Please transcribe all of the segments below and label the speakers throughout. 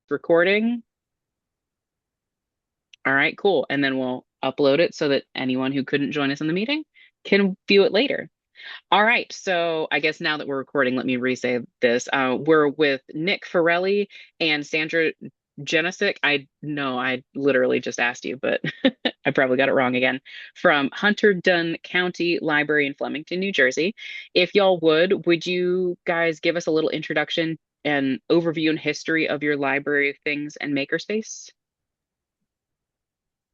Speaker 1: recording. All right, cool. And then we'll upload it so that anyone who couldn't join us in the meeting can view it later. All right, so I guess now that we're recording, let me re-say this. We're with Nick Forelli and Sandra Jenisic. I know I literally just asked you, but I probably got it wrong again. From Hunterdon County Library in Flemington, New Jersey. If y'all would you guys give us a little introduction and overview and history of your library of things and makerspace?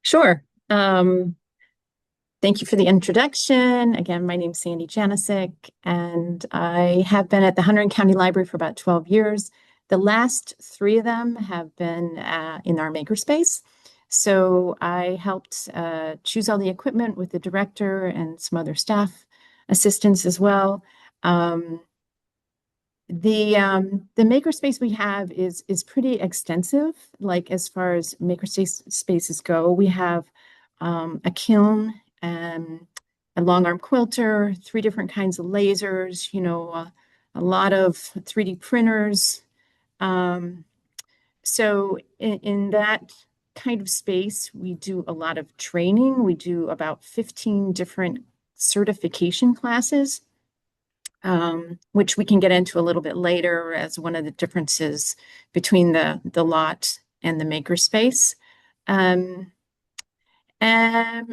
Speaker 2: Sure. Thank you for the introduction. Again, my name's Sandy Janisic, and I have been at the Hunterdon County Library for about 12 years. The last three of them have been in our makerspace. So I helped choose all the equipment with the director and some other staff assistants as well. Um, the makerspace we have is pretty extensive. Like as far as spaces go, we have a kiln, a long arm quilter, three different kinds of lasers, a lot of 3D printers. Um, so in that kind of space, we do a lot of training. We do about 15 different certification classes, which we can get into a little bit later as one of the differences between the lot and the makerspace. Um,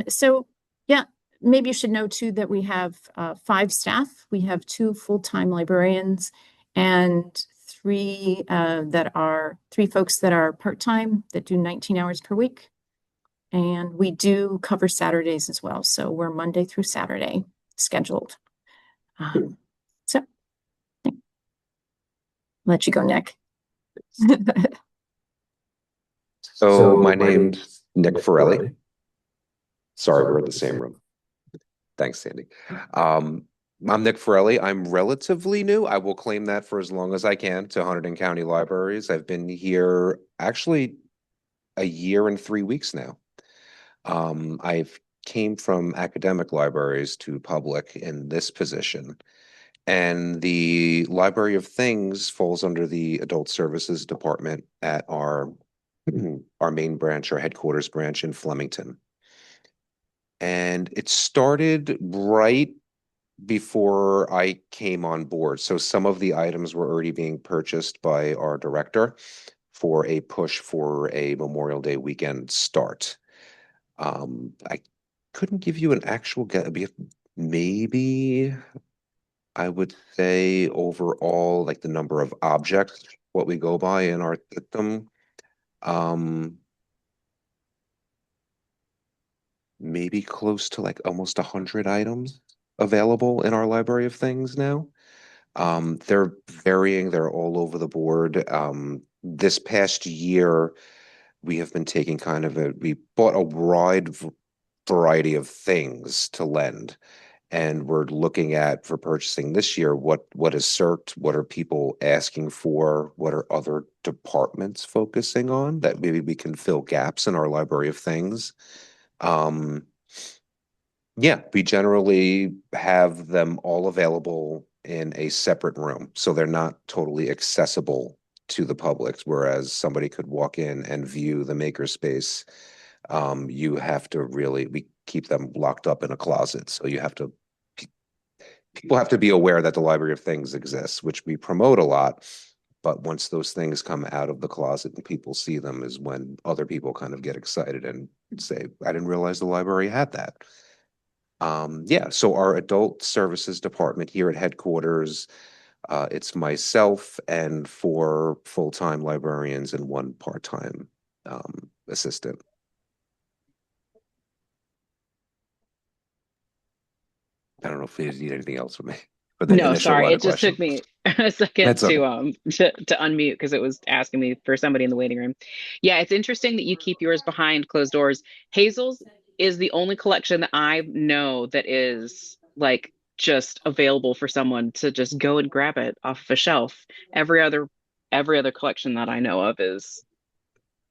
Speaker 2: so yeah, maybe you should know too that we have five staff. We have two full-time librarians and three folks that are part-time that do 19 hours per week. And we do cover Saturdays as well. So we're Monday through Saturday scheduled. So let you go, Nick.
Speaker 3: So my name's Nick Forelli. Sorry, we're in the same room. Thanks, Sandy. I'm Nick Forelli. I'm relatively new. I will claim that for as long as I can to Hunterdon County Libraries. I've been here actually a year and 3 weeks now. I've came from academic libraries to public in this position. And the Library of Things falls under the Adult Services Department at our main branch, our headquarters branch in Flemington. And it started right before I came on board. So some of the items were already being purchased by our director for a push for a Memorial Day weekend start. I couldn't give you an actual guess. Maybe I would say overall, like the number of objects, what we go by in our system, um, maybe close to like almost 100 items available in our library of things now. They're varying, they're all over the board. This past year, we have been taking we bought a wide variety of things to lend. And we're looking at for purchasing this year, what is CERT, what are people asking for, what are other departments focusing on that maybe we can fill gaps in our library of things. Yeah, we generally have them all available in a separate room, so they're not totally accessible to the public, whereas somebody could walk in and view the makerspace. You have to we keep them locked up in a closet, so people have to be aware that the Library of Things exists, which we promote a lot. But once those things come out of the closet and people see them is when other people kind of get excited and say, I didn't realize the library had that. Yeah, so our adult services department here at headquarters, it's myself and four full-time librarians and one part-time assistant. I don't know if you need anything else from me for the
Speaker 1: No,
Speaker 3: initial
Speaker 1: sorry.
Speaker 3: line
Speaker 1: It
Speaker 3: of
Speaker 1: just
Speaker 3: question.
Speaker 1: took me a second
Speaker 3: That's okay.
Speaker 1: to unmute because it was asking me for somebody in the waiting room. Yeah, it's interesting that you keep yours behind closed doors. Hazel's is the only collection that I know that is like just available for someone to just go and grab it off of a shelf. Every other every other collection that I know of is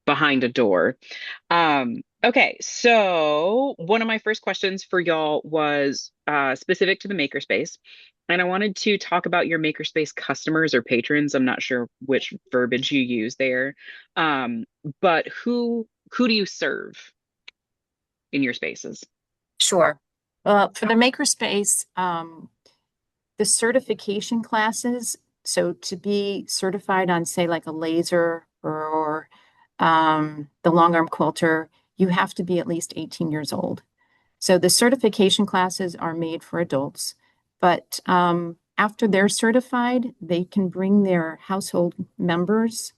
Speaker 1: behind a door. Okay, so one of my first questions for y'all was specific to the makerspace. And I wanted to talk about your Makerspace customers or patrons. I'm not sure which verbiage you use there. Um, but who do you serve in your spaces?
Speaker 2: Sure. For the makerspace, the certification classes, so to be certified on, say, like a laser or the long arm quilter, you have to be at least 18 years old. So the certification classes are made for adults, but after they're certified, they can bring their household members,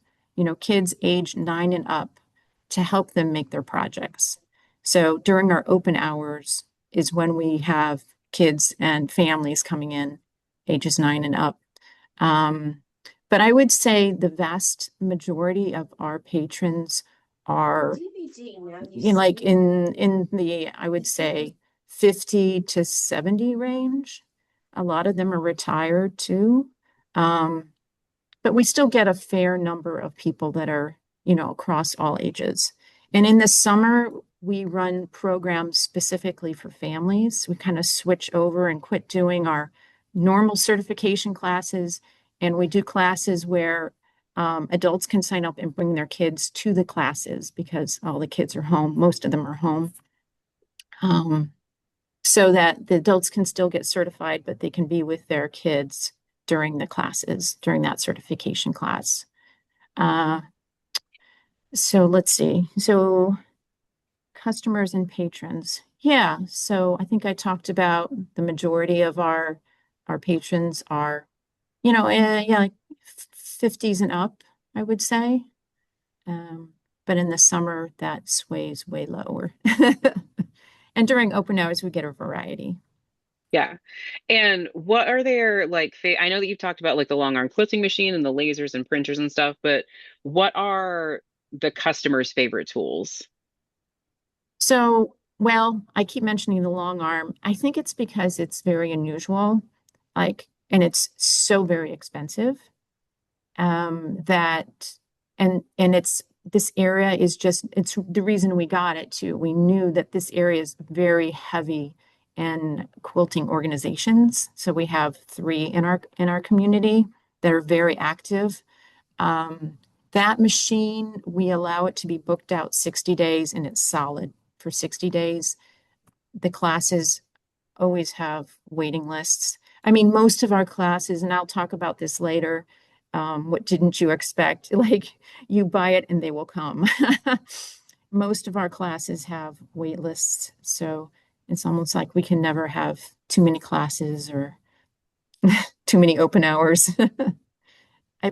Speaker 2: kids age 9 and up, to help them make their projects. So during our open hours is when we have kids and families coming in, ages 9 and up. Um, but I would say the vast majority of our patrons are like in the, I would say, 50 to 70 range. A lot of them are retired too. Um, but we still get a fair number of people that are, across all ages. And in the summer, we run programs specifically for families. We kind of switch over and quit doing our normal certification classes, and we do classes where adults can sign up and bring their kids to the classes because all the kids are home. Most of them are home. Um, so that the adults can still get certified, but they can be with their kids during the classes, during that certification class. Uh, so let's see. So customers and patrons. Yeah. So I think I talked about the majority of our patrons are, yeah, like 50s and up, I would say. But in the summer, that sways way lower. And during open hours, we get a variety.
Speaker 1: Yeah. And what are their like I know that you've talked about like the long arm quilting machine and the lasers and printers and stuff, but what are the customer's favorite tools?
Speaker 2: So, well, I keep mentioning the long arm. I think it's because it's very unusual, and it's so very expensive, that, and it's, this area is just, it's the reason we got it too. We knew that this area is very heavy in quilting organizations. So we have three in our community that are very active. Um, that machine, we allow it to be booked out 60 days and it's solid for 60 days. The classes always have waiting lists. I mean, most of our classes, and I'll talk about this later, what didn't you expect? Like you buy it and they will come. Most of our classes have wait lists. So it's almost like we can never have too many classes or too many open hours.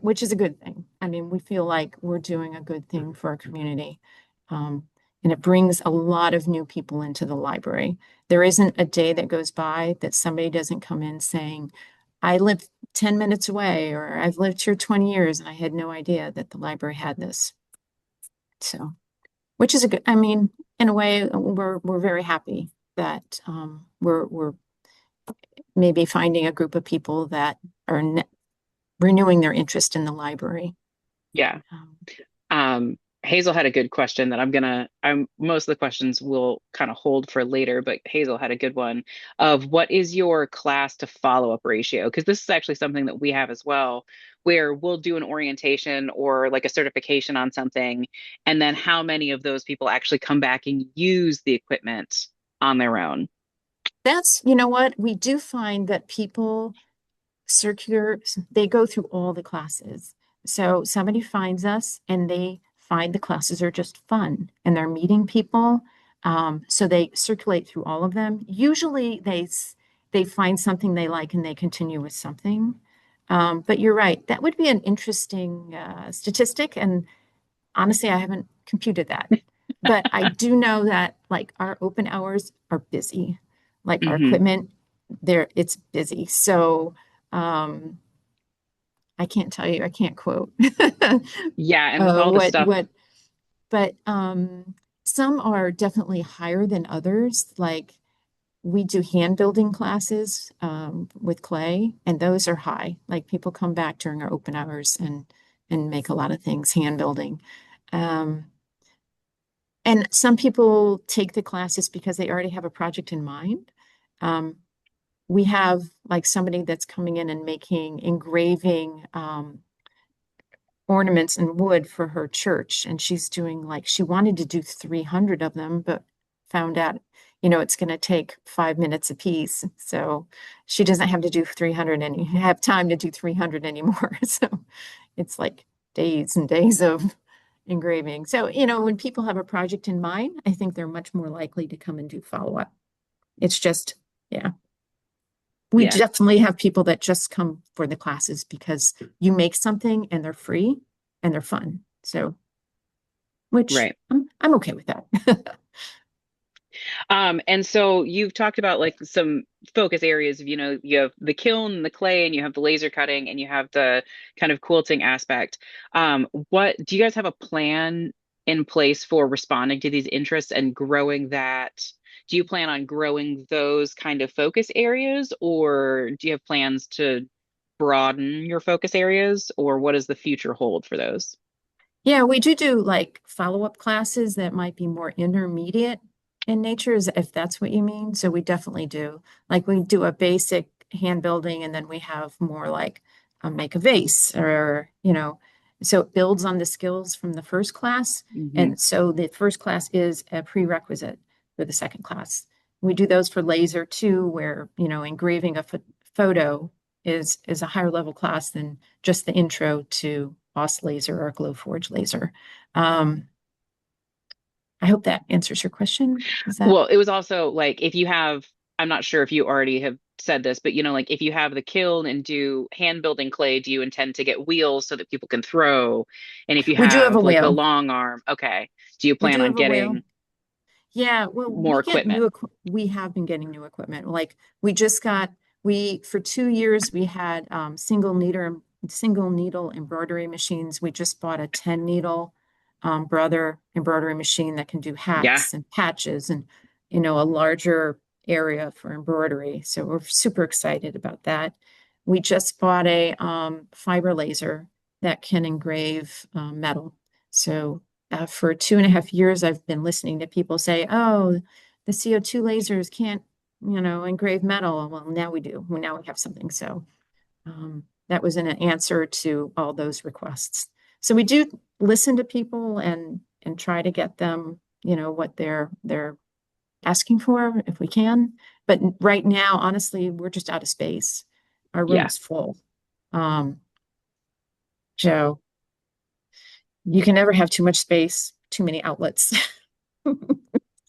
Speaker 2: Which is a good thing. I mean, we feel like we're doing a good thing for our community. Um, and it brings a lot of new people into the library. There isn't a day that goes by that somebody doesn't come in saying, I live 10 minutes away, or I've lived here 20 years and I had no idea that the library had this. So, which is a good, I mean, in a way, we're very happy that we're maybe finding a group of people that are renewing their interest in the library.
Speaker 1: Yeah.
Speaker 2: Um,
Speaker 1: Hazel had a good question that I'm most of the questions will kind of hold for later, but Hazel had a good one of what is your class to follow-up ratio? Because this is actually something that we have as well, where we'll do an orientation or like a certification on something, and then how many of those people actually come back and use the equipment on their own?
Speaker 2: That's, you know what, we do find that people they go through all the classes. So somebody finds us and they find the classes are just fun and they're meeting people. So they circulate through all of them. Usually they find something they like and they continue with something. But you're right, that would be an interesting statistic. And honestly, I haven't computed that. But I do know that like our open hours are busy. Like our
Speaker 1: Hmm.
Speaker 2: equipment, it's busy. So um, I can't tell you, I can't quote
Speaker 1: Yeah, and with all the stuff,
Speaker 2: what, but some are definitely higher than others. Like we do hand building classes with clay, and those are high. Like people come back during our open hours and make a lot of things hand building. Um, and some people take the classes because they already have a project in mind. Um, we have like somebody that's coming in and making engraving ornaments in wood for her church. And she's doing like, she wanted to do 300 of them, but found out, it's going to take 5 minutes a piece. So she doesn't have to do 300 any, have time to do 300 anymore. So it's like days and days of engraving. So, when people have a project in mind, I think they're much more likely to come and do follow-up. It's just, yeah. We
Speaker 1: Yeah.
Speaker 2: definitely have people that just come for the classes because you make something and they're free and they're fun. So, which
Speaker 1: Right.
Speaker 2: I'm okay with that.
Speaker 1: And so you've talked about like some focus areas of, you have the kiln and the clay and you have the laser cutting and you have the kind of quilting aspect. What do you guys have a plan in place for responding to these interests and growing that? Do you plan on growing those kind of focus areas, or do you have plans to broaden your focus areas, or what does the future hold for those?
Speaker 2: Yeah, we do like follow-up classes that might be more intermediate in nature, if that's what you mean. So we definitely do. Like we do a basic hand building and then we have more like make a vase or, so it builds on the skills from the first class.
Speaker 1: Hmm.
Speaker 2: And so the first class is a prerequisite for the second class. We do those for laser too, where, engraving a photo is a higher level class than just the intro to Boss laser or Glowforge laser. Um, I hope that answers your question. Is that
Speaker 1: Well, it was also like if you have, I'm not sure if you already have said this, but like if you have the kiln and do hand building clay, do you intend to get wheels so that people can throw? And if you
Speaker 2: we do have a
Speaker 1: have like the
Speaker 2: whale.
Speaker 1: long arm, okay. Do you
Speaker 2: We
Speaker 1: plan
Speaker 2: do
Speaker 1: on
Speaker 2: have a whale.
Speaker 1: getting
Speaker 2: Yeah, well,
Speaker 1: more equipment?
Speaker 2: we have been getting new equipment. Like we just got we for 2 years we had single needle embroidery machines. We just bought a 10 needle brother embroidery machine that can do
Speaker 1: Yeah.
Speaker 2: hats and patches and a larger area for embroidery. So we're super excited about that. We just bought a fiber laser that can engrave metal. So for 2.5 years, I've been listening to people say, oh, the CO2 lasers can't, engrave metal. Well, now we do. Well, now we have something. So that was an answer to all those requests. So we do listen to people and try to get them, what they're asking for if we can. But right now, honestly, we're just out of space. Our room
Speaker 1: Yeah.
Speaker 2: is full. Um, so you can never have too much space, too many outlets.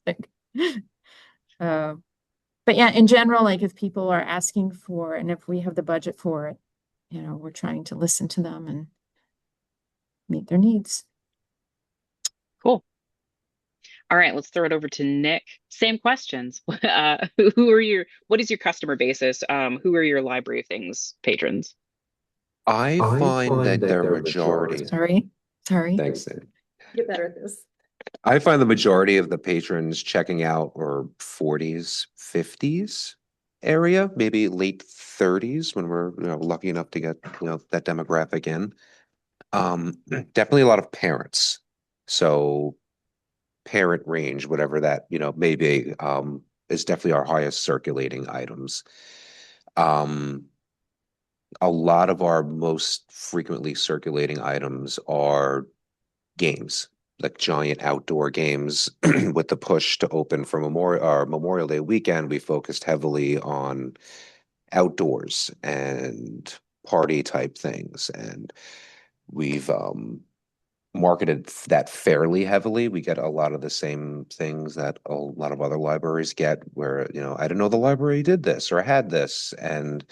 Speaker 2: Like, uh, but yeah, in general, like if people are asking for, and if we have the budget for it, we're trying to listen to them and meet their needs.
Speaker 1: Cool. All right, let's throw it over to Nick. Same questions. What is your customer basis? Who are your library of things patrons?
Speaker 3: I find that their majority,
Speaker 2: Sorry, sorry.
Speaker 3: thanks, Sandy.
Speaker 2: Get better at this.
Speaker 3: I find the majority of the patrons checking out are 40s, 50s area, maybe late 30s when we're, lucky enough to get, that demographic in. Definitely a lot of parents. So parent range, whatever that, may be, is definitely our highest circulating items. Um, a lot of our most frequently circulating items are games, like giant outdoor games. With the push to open for Memorial Day weekend, we focused heavily on outdoors and party type things. And we've marketed that fairly heavily. We get a lot of the same things that a lot of other libraries get, where, I didn't know the library did this or had this. And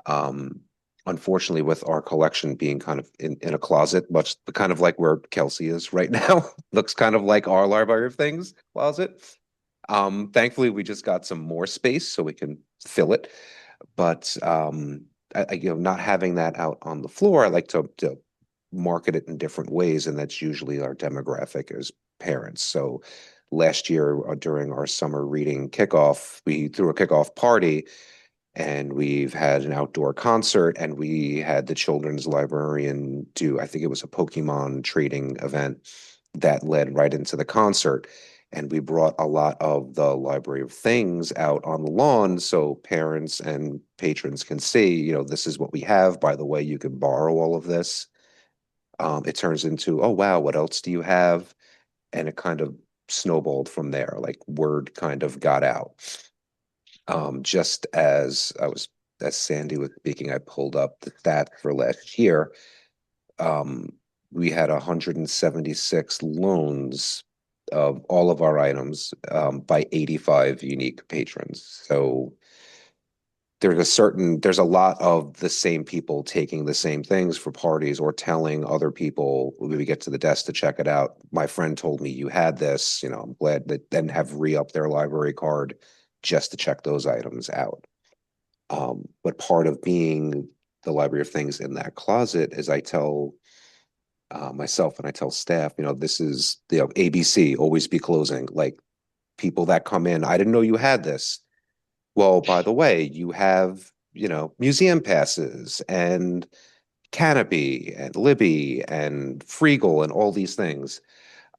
Speaker 3: um, unfortunately, with our collection being kind of in a closet, much kind of like where Kelsey is right now, looks kind of like our library of things closet. Thankfully, we just got some more space so we can fill it. But not having that out on the floor, I like to market it in different ways, and that's usually our demographic is parents. So last year during our summer reading kickoff, we threw a kickoff party and we've had an outdoor concert and we had the children's librarian do, I think it was a Pokemon trading event that led right into the concert. And we brought a lot of the library of things out on the lawn so parents and patrons can see, this is what we have. By the way, you can borrow all of this. It turns into, oh, wow, what else do you have? And it kind of snowballed from there. Like word kind of got out. Just as Sandy was speaking, I pulled up the stats for last year. Um, we had 176 loans of all of our items by 85 unique patrons. So there's a lot of the same people taking the same things for parties or telling other people when we get to the desk to check it out. My friend told me you had this, I'm glad that then have re-up their library card just to check those items out. But part of being the library of things in that closet is I tell myself and I tell staff, this is ABC, always be closing. Like people that come in, I didn't know you had this. Well, by the way, you have, museum passes and Canopy and Libby and Freegal and all these things.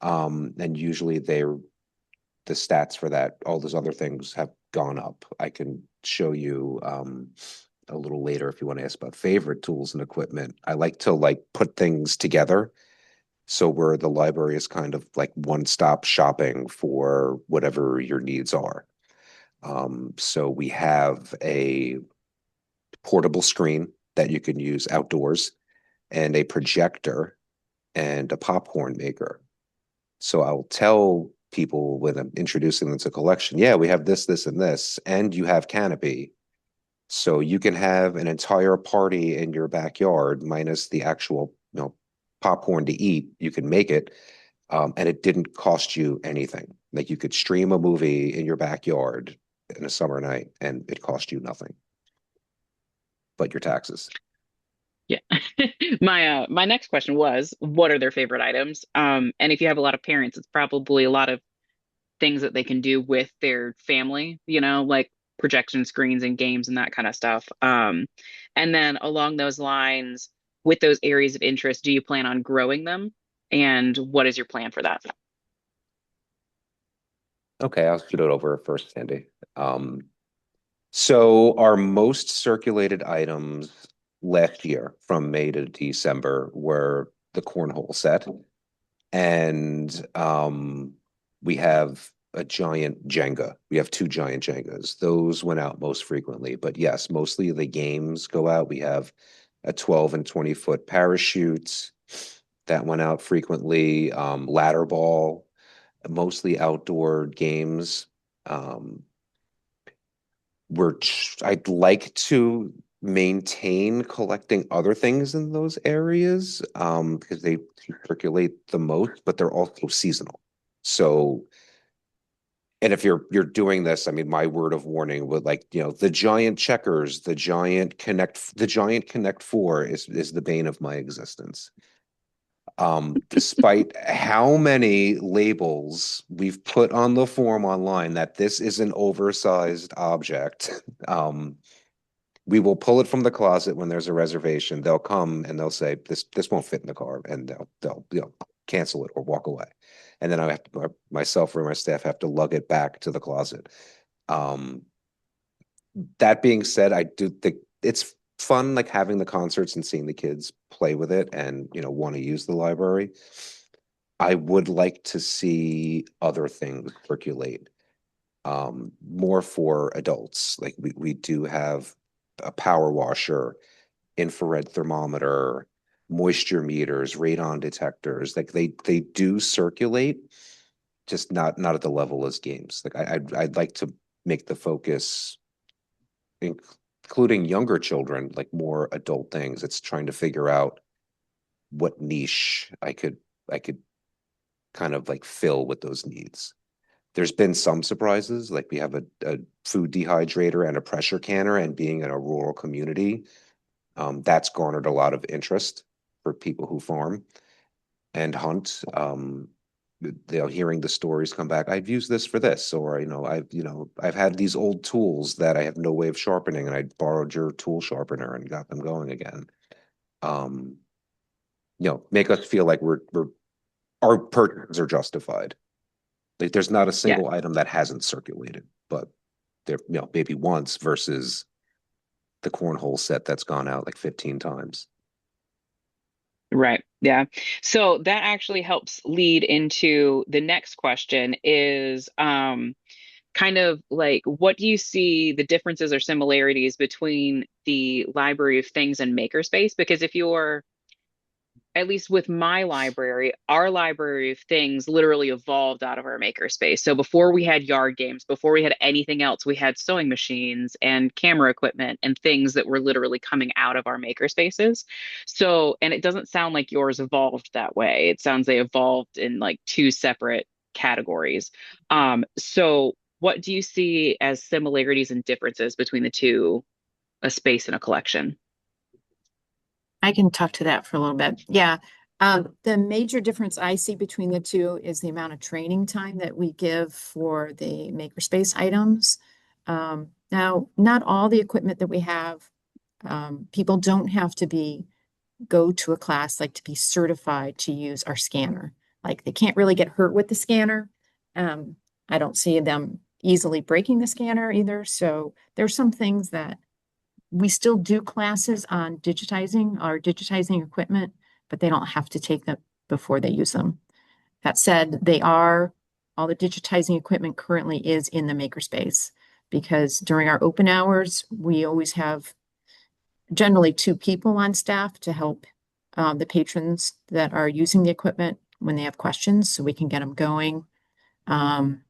Speaker 3: And usually the stats for that, all those other things have gone up. I can show you a little later if you want to ask about favorite tools and equipment. I like to put things together. So where the library is kind of like one-stop shopping for whatever your needs are. So we have a portable screen that you can use outdoors and a projector and a popcorn maker. So I'll tell people when I'm introducing them to collection, yeah, we have this, this, and this, and you have Canopy. So you can have an entire party in your backyard minus the actual, popcorn to eat. You can make it, and it didn't cost you anything. Like you could stream a movie in your backyard in a summer night, and it cost you nothing but your taxes.
Speaker 1: Yeah. My next question was, what are their favorite items? And if you have a lot of parents, it's probably a lot of things that they can do with their family, like projection screens and games and that kind of stuff. And then along those lines, with those areas of interest, do you plan on growing them? And what is your plan for that?
Speaker 3: Okay, I'll shoot it over first, Sandy. Um, so our most circulated items last year from May to December were the cornhole set. And we have a giant Jenga. We have two giant Jengas. Those went out most frequently. But yes, mostly the games go out. We have a 12 and 20-foot parachute that went out frequently. Ladder ball, mostly outdoor games. Um, I'd like to maintain collecting other things in those areas because they circulate the most, but they're also seasonal. So, and if you're doing this, I mean, my word of warning would the giant checkers, the giant Connect Four is the bane of my existence. Despite how many labels we've put on the form online that this is an oversized object, we will pull it from the closet when there's a reservation. They'll come and they'll say, this won't fit in the car, and they'll cancel it or walk away. And then I have to, myself or my staff have to lug it back to the closet. Um, that being said, I do think it's fun having the concerts and seeing the kids play with it and want to use the library. I would like to see other things circulate more for adults. Like we do have a power washer, infrared thermometer, moisture meters, radon detectors. Like they do circulate, just not at the level as games. Like I'd like to make the focus, including younger children, like more adult things. It's trying to figure out what niche I could kind of fill with those needs. There's been some surprises, like we have a food dehydrator and a pressure canner, and being in a rural community, that's garnered a lot of interest for people who farm and hunt. Hearing the stories come back, I've used this for this, or I've had these old tools that I have no way of sharpening, and I borrowed your tool sharpener and got them going again. Um, make us feel like we're our purchases are justified. Like there's not a
Speaker 1: Yeah.
Speaker 3: single item that hasn't circulated, but there, maybe once versus the cornhole set that's gone out like 15 times.
Speaker 1: Right. Yeah. So that actually helps lead into the next question is kind of like what do you see the differences or similarities between the Library of Things and Makerspace? Because if you're at least with my library, our library of things literally evolved out of our makerspace. So before we had yard games, before we had anything else, we had sewing machines and camera equipment and things that were literally coming out of our makerspaces. So, and it doesn't sound like yours evolved that way. It sounds they evolved in like two separate categories. So what do you see as similarities and differences between the two, a space and a collection?
Speaker 2: I can talk to that for a little bit. Yeah. The major difference I see between the two is the amount of training time that we give for the makerspace items. Now, not all the equipment that we have, people don't have to go to a class like to be certified to use our scanner. Like they can't really get hurt with the scanner. Um, I don't see them easily breaking the scanner either. So there's some things that we still do classes on digitizing equipment, but they don't have to take them before they use them. That said, all the digitizing equipment currently is in the makerspace because during our open hours, we always have generally two people on staff to help the patrons that are using the equipment when they have questions so we can get them going, um,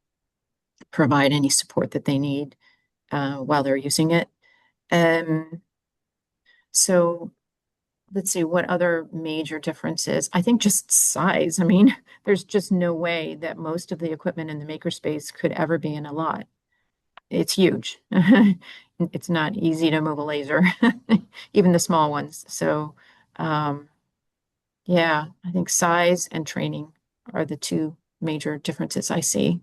Speaker 2: provide any support that they need while they're using it. Um, so let's see what other major differences. I think just size. I mean, there's just no way that most of the equipment in the makerspace could ever be in a lot. It's huge. It's not easy to move a laser, even the small ones. So, um, yeah, I think size and training are the two major differences I see.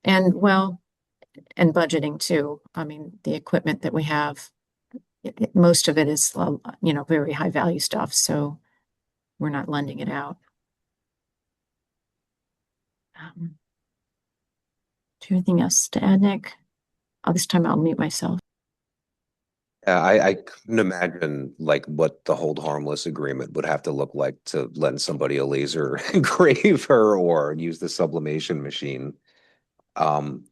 Speaker 2: And well, and budgeting too. I mean, the equipment that we have, most of it is, very high value stuff. So we're not lending it out. Um, do you have anything else to add, Nick? This time I'll mute myself.
Speaker 3: I couldn't imagine like what the hold harmless agreement would have to look like to lend somebody a laser engraver or use the sublimation machine. Um,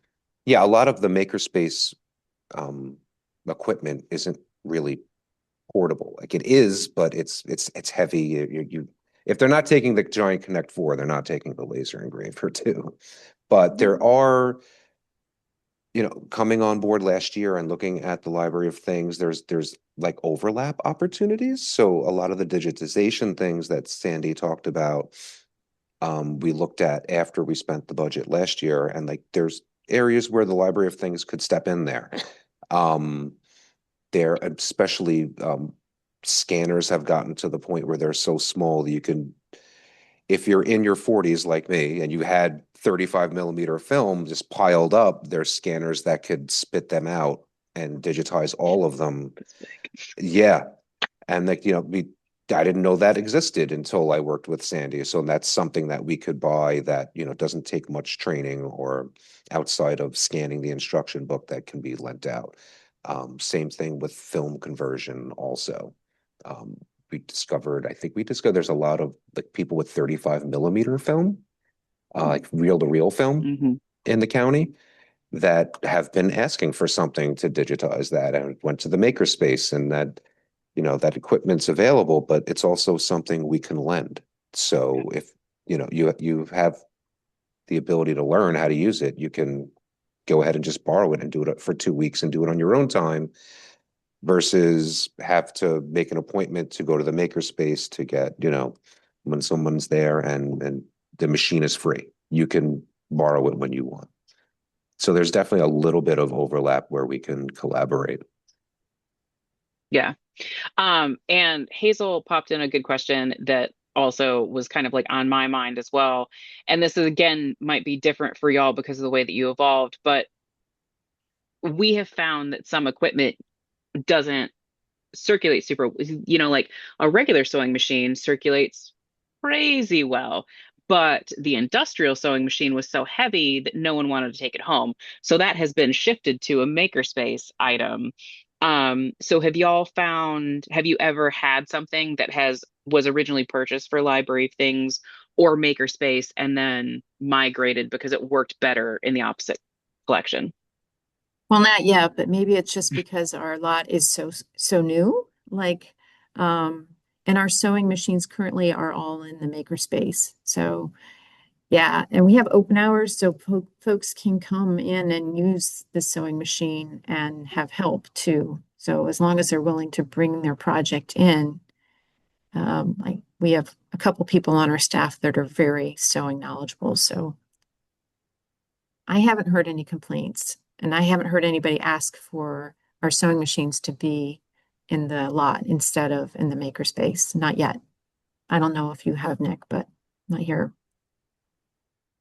Speaker 3: yeah, a lot of the makerspace um, equipment isn't really portable. Like it is, but it's heavy. If they're not taking the giant Connect Four, they're not taking the laser engraver too. But there are, coming on board last year and looking at the library of things, there's like overlap opportunities. So a lot of the digitization things that Sandy talked about, we looked at after we spent the budget last year, and like there's areas where the library of things could step in there. Um, there, especially scanners have gotten to the point where they're so small that you can, if you're in your 40s like me and you had 35 millimeter film just piled up, there's scanners that could spit them out and digitize all of them.
Speaker 1: This big.
Speaker 3: Yeah. And like, I didn't know that existed until I worked with Sandy. So that's something that we could buy that, doesn't take much training or outside of scanning the instruction book that can be lent out. Same thing with film conversion also. Um, I think we discovered there's a lot of like people with 35 millimeter film, like reel to reel film
Speaker 1: Hmm.
Speaker 3: in the county that have been asking for something to digitize that and went to the makerspace and that equipment's available, but it's also something we can lend. So if you have the ability to learn how to use it, you can go ahead and just borrow it and do it for 2 weeks and do it on your own time versus have to make an appointment to go to the makerspace to get, when someone's there and the machine is free. You can borrow it when you want. So there's definitely a little bit of overlap where we can collaborate.
Speaker 1: Yeah. And Hazel popped in a good question that also was kind of like on my mind as well. And this is again might be different for y'all because of the way that you evolved, but we have found that some equipment doesn't circulate super, like a regular sewing machine circulates crazy well, but the industrial sewing machine was so heavy that no one wanted to take it home. So that has been shifted to a makerspace item. So have you ever had something that was originally purchased for library things or makerspace and then migrated because it worked better in the opposite collection?
Speaker 2: Well, not yet, but maybe it's just because our lot is so new. Like, um, and our sewing machines currently are all in the makerspace. So yeah, and we have open hours so folks can come in and use the sewing machine and have help too. So as long as they're willing to bring their project in, like we have a couple people on our staff that are very sewing knowledgeable. So I haven't heard any complaints, and I haven't heard anybody ask for our sewing machines to be in the lot instead of in the makerspace. Not yet. I don't know if you have, Nick, but not here.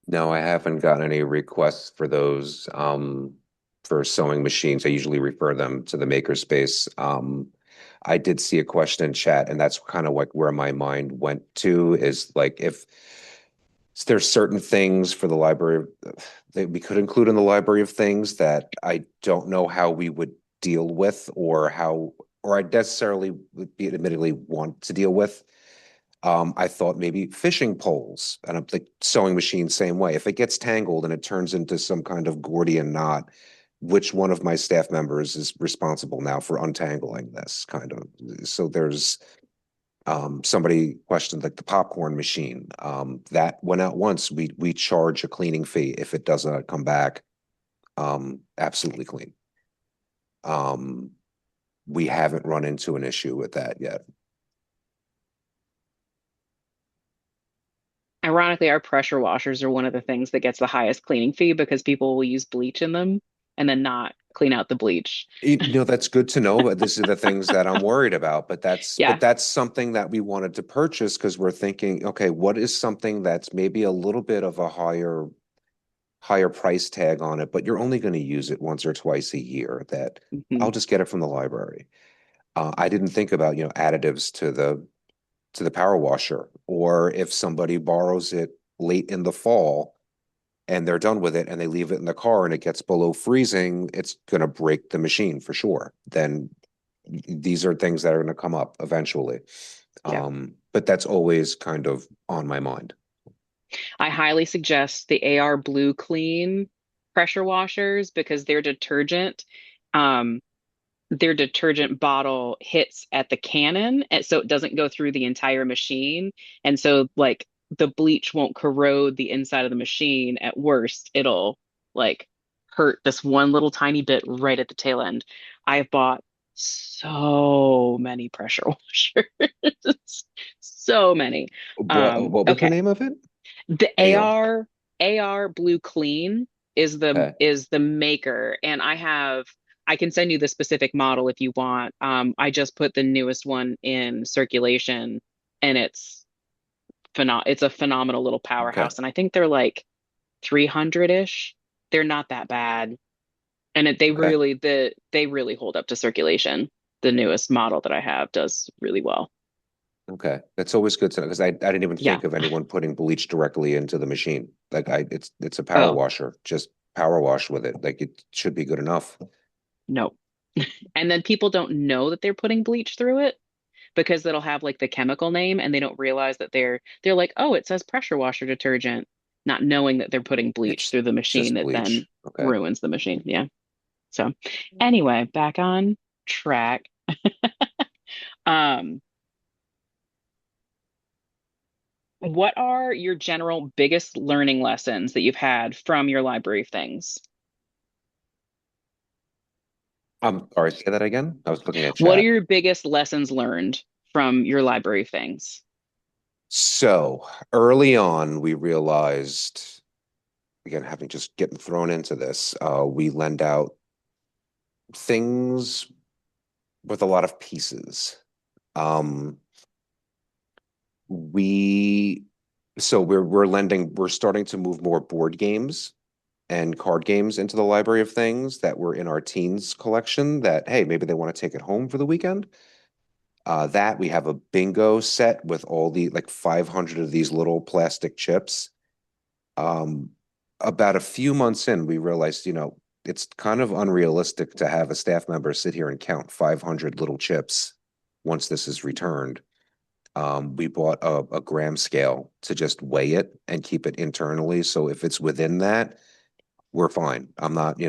Speaker 3: No, I haven't gotten any requests for those for sewing machines. I usually refer them to the makerspace. I did see a question in chat, and that's kind of like where my mind went to is like if there's certain things for the library that we could include in the library of things that I don't know how we would deal with or how or I necessarily would be admittedly want to deal with. I thought maybe fishing poles and I'm like sewing machine, same way. If it gets tangled and it turns into some kind of Gordian knot, which one of my staff members is responsible now for untangling this kind of? So there's somebody questioned like the popcorn machine. That went out once. We charge a cleaning fee if it does not come back absolutely clean. Um, we haven't run into an issue with that yet.
Speaker 1: Ironically, our pressure washers are one of the things that gets the highest cleaning fee because people will use bleach in them and then not clean out the bleach.
Speaker 3: That's good to know, but this is the things that I'm worried about. But
Speaker 1: Yeah.
Speaker 3: that's something that we wanted to purchase because we're thinking, okay, what is something that's maybe a little bit of a higher price tag on it, but you're only going to use it once or twice a year that I'll
Speaker 1: Mhm.
Speaker 3: just get it from the library. I didn't think about, additives to the power washer, or if somebody borrows it late in the fall and they're done with it and they leave it in the car and it gets below freezing, it's going to break the machine for sure. Then these are things that are going to come up eventually.
Speaker 1: Yeah.
Speaker 3: But that's always kind of on my mind.
Speaker 1: I highly suggest the AR Blue Clean pressure washers because um, their detergent bottle hits at the cannon, and so it doesn't go through the entire machine. And so, like, the bleach won't corrode the inside of the machine. At worst, it'll like hurt this one little tiny bit right at the tail end. I've bought so many pressure washers, so many.
Speaker 3: What was the
Speaker 1: Okay.
Speaker 3: name of it?
Speaker 1: The
Speaker 3: AR.
Speaker 1: AR Blue Clean
Speaker 3: Okay.
Speaker 1: is the maker, and I can send you the specific model if you want. I just put the newest one in circulation, and it's a phenomenal little
Speaker 3: Okay.
Speaker 1: powerhouse, and I think they're like 300-ish. They're not that bad, and
Speaker 3: Okay.
Speaker 1: they really hold up to circulation. The newest model that I have does really well.
Speaker 3: Okay. That's always good to know because I didn't even
Speaker 1: Yeah.
Speaker 3: think of anyone putting bleach directly into the machine. Like it's a power
Speaker 1: Oh,
Speaker 3: washer. Just power wash with it. Like it should be good enough.
Speaker 1: no. And then people don't know that they're putting bleach through it because it'll have like the chemical name and they don't realize that they're like, oh, it says pressure washer detergent, not knowing that they're putting bleach
Speaker 3: It's
Speaker 1: through the machine
Speaker 3: just
Speaker 1: that then
Speaker 3: bleach. Okay.
Speaker 1: ruins the machine. Yeah. So anyway, back on track. Um, what are your general biggest learning lessons that you've had from your library of things?
Speaker 3: I'm sorry, say that again. I was looking at
Speaker 1: What are
Speaker 3: chat.
Speaker 1: your biggest lessons learned from your library of things?
Speaker 3: So early on, we realized, again, having just getting thrown into this, we lend out things with a lot of pieces. Um, we so we're starting to move more board games and card games into the library of things that were in our teens collection that, hey, maybe they want to take it home for the weekend. That we have a bingo set with all the like 500 of these little plastic chips. Um, about a few months in, we realized, it's kind of unrealistic to have a staff member sit here and count 500 little chips once this is returned. We bought a gram scale to just weigh it and keep it internally. So if it's within that, we're fine. I'm not,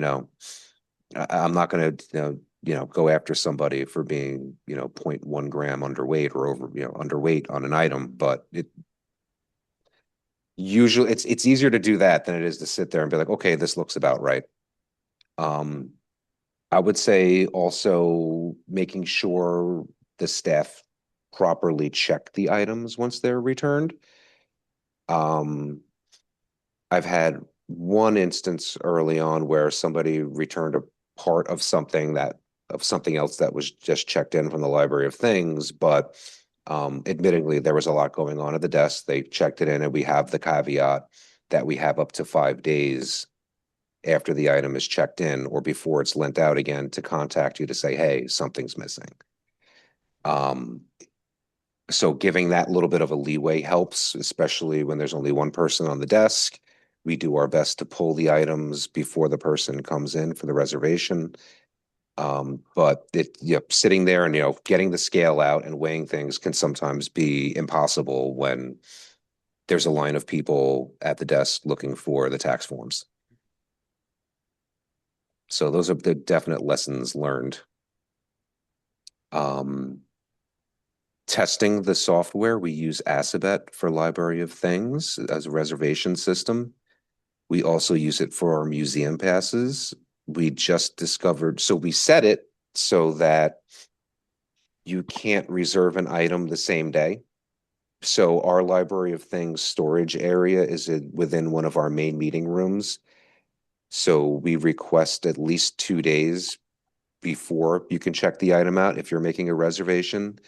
Speaker 3: I'm not going to, go after somebody for being, 0.1 gram underweight or over, underweight on an item, but usually it's easier to do that than it is to sit there and be like, okay, this looks about right. Um, I would say also making sure the staff properly check the items once they're returned. Um, I've had one instance early on where somebody returned a part of something else that was just checked in from the library of things, but admittedly there was a lot going on at the desk. They checked it in, and we have the caveat that we have up to 5 days after the item is checked in or before it's lent out again to contact you to say, hey, something's missing. Um, so giving that little bit of a leeway helps, especially when there's only one person on the desk. We do our best to pull the items before the person comes in for the reservation. But sitting there and getting the scale out and weighing things can sometimes be impossible when there's a line of people at the desk looking for the tax forms. So those are the definite lessons learned. Um, Testing the software, we use Acibet for Library of Things as a reservation system. We also use it for our museum passes. We just discovered, so we set it so that you can't reserve an item the same day. So our Library of Things storage area is within one of our main meeting rooms. So we request at least 2 days before you can check the item out if you're making a reservation.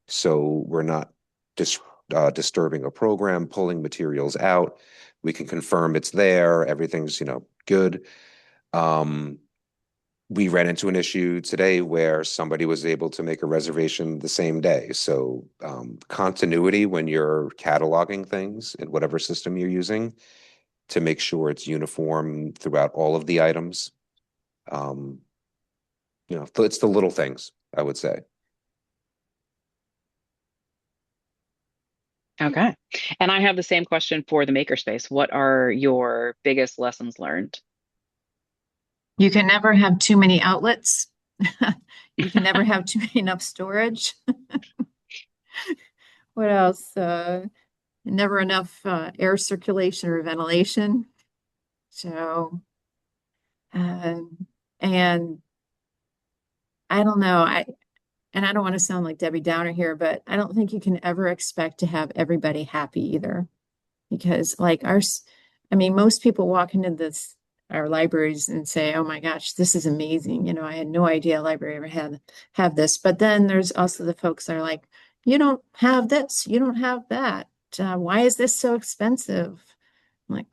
Speaker 3: So we're not disturbing a program, pulling materials out. We can confirm it's there. Everything's, good. We ran into an issue today where somebody was able to make a reservation the same day. So continuity when you're cataloging things in whatever system you're using to make sure it's uniform throughout all of the items. Um, it's the little things, I would say.
Speaker 1: Okay. And I have the same question for the makerspace. What are your biggest lessons learned?
Speaker 2: You can never have too many outlets. You can never have enough storage. What else? Never enough air circulation or ventilation. So, and I don't know. And I don't want to sound like Debbie Downer here, but I don't think you can ever expect to have everybody happy either. Because like I mean, most people walk into our libraries and say, "Oh my gosh, this is amazing." I had no idea a library ever have this. But then there's also the folks that are like, "You don't have this, you don't have that. Why is this so expensive?" I'm like,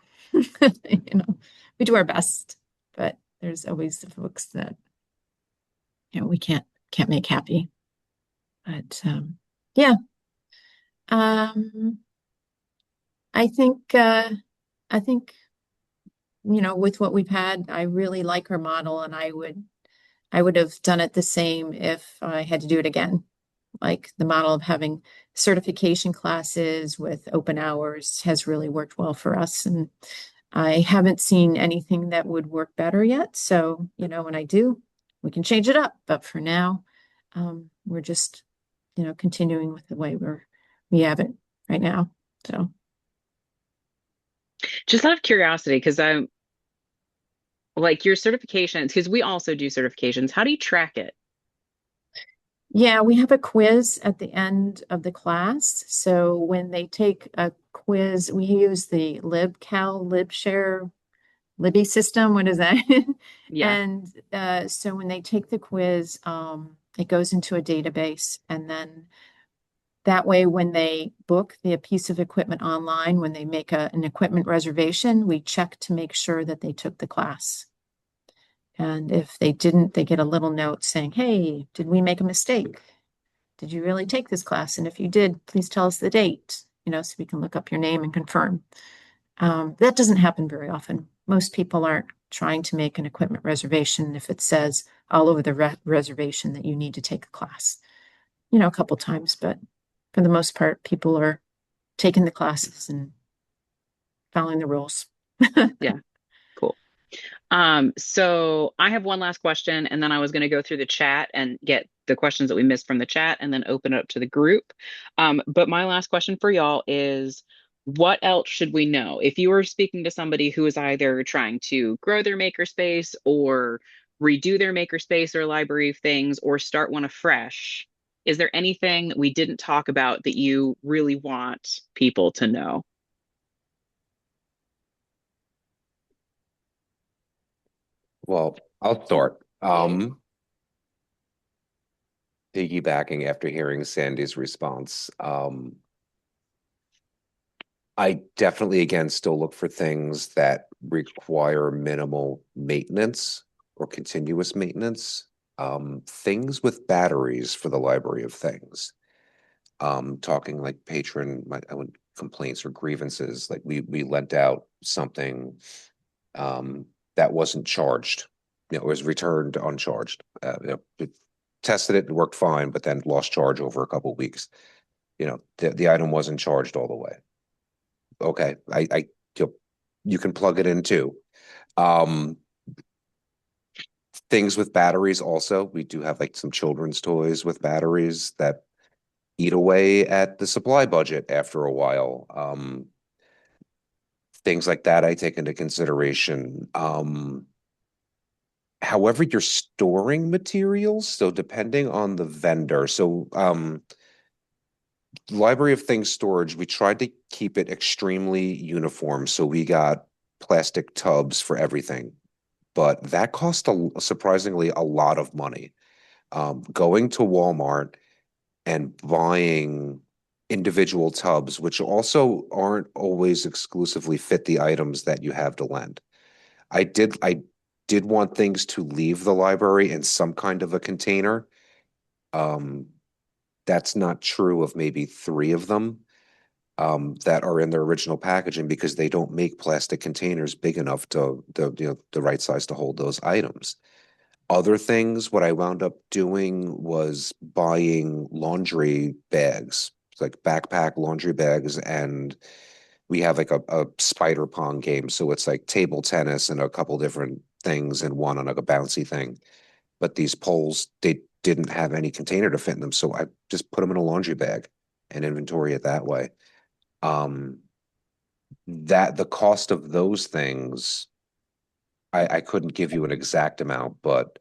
Speaker 2: we do our best, but there's always the folks that we can't make happy. But yeah, um, I think I think with what we've had, I really like our model, and I would have done it the same if I had to do it again. Like the model of having certification classes with open hours has really worked well for us, and I haven't seen anything that would work better yet. So, when I do, we can change it up. But for now, we're just, continuing with the way we have it right now. So,
Speaker 1: Just out of curiosity, because I'm like your certifications, because we also do certifications. How do you track it?
Speaker 2: yeah, we have a quiz at the end of the class. So when they take a quiz, we use the LibCal, LibShare, Libby system. What is that?
Speaker 1: Yeah.
Speaker 2: And so when they take the quiz, it goes into a database. And then that way, when they book the piece of equipment online, when they make an equipment reservation, we check to make sure that they took the class. And if they didn't, they get a little note saying, hey, did we make a mistake? Did you really take this class? And if you did, please tell us the date, so we can look up your name and confirm. That doesn't happen very often. Most people aren't trying to make an equipment reservation if it says all over the reservation that you need to take a class. A couple times, but for the most part, people are taking the classes and following the rules.
Speaker 1: Yeah, cool. So I have one last question, and then I was going to go through the chat and get the questions that we missed from the chat and then open it up to the group. But my last question for y'all is, what else should we know? If you were speaking to somebody who is either trying to grow their makerspace or redo their makerspace or library of things or start one afresh, is there anything that we didn't talk about that you really want people to know?
Speaker 3: Well, I'll start. Piggybacking after hearing Sandy's response. I definitely, again, still look for things that require minimal maintenance or continuous maintenance. Things with batteries for the library of things. Talking like complaints or grievances. Like we lent out something that wasn't charged. It was returned uncharged. It tested it and worked fine, but then lost charge over a couple of weeks. The item wasn't charged all the way. Okay, you can plug it in too. Um, Things with batteries also. We do have like some children's toys with batteries that eat away at the supply budget after a while. Things like that I take into consideration. However, you're storing materials, so depending on the vendor. So Library of Things storage, we tried to keep it extremely uniform. So we got plastic tubs for everything, but that cost surprisingly a lot of money. Going to Walmart and buying individual tubs, which also aren't always exclusively fit the items that you have to lend. I did want things to leave the library in some kind of a container. Um, that's not true of maybe three of them that are in their original packaging because they don't make plastic containers big enough to the right size to hold those items. Other things, what I wound up doing was buying laundry bags, like backpack laundry bags, and we have like a spider pong game. So it's like table tennis and a couple different things and one on like a bouncy thing. But these poles, they didn't have any container to fit in them. So I just put them in a laundry bag and inventory it that way. Um, that the cost of those things, I couldn't give you an exact amount, but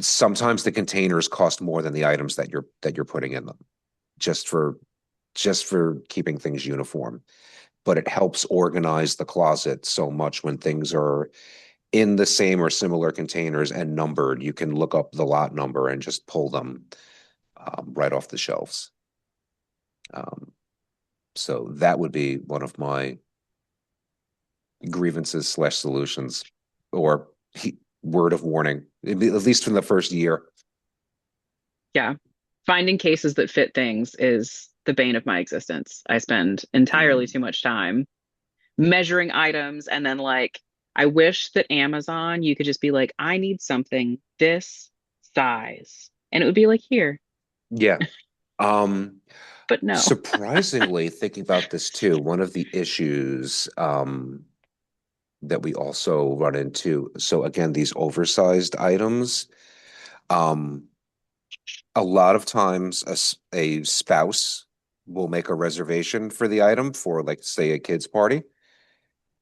Speaker 3: sometimes the containers cost more than the items that you're putting in them, just for keeping things uniform. But it helps organize the closet so much when things are in the same or similar containers and numbered. You can look up the lot number and just pull them right off the shelves. So that would be one of my grievances/solutions, or word of warning, at least from the first year.
Speaker 1: Yeah. Finding cases that fit things is the bane of my existence. I spend entirely too much time measuring items and then like I wish that Amazon you could just be like, I need something this size. And it would be like here.
Speaker 3: Yeah. Um,
Speaker 1: But no.
Speaker 3: Surprisingly, thinking about this too, one of the issues that we also run into, so again, these oversized items, um, a lot of times a spouse will make a reservation for the item for, like, say, a kid's party,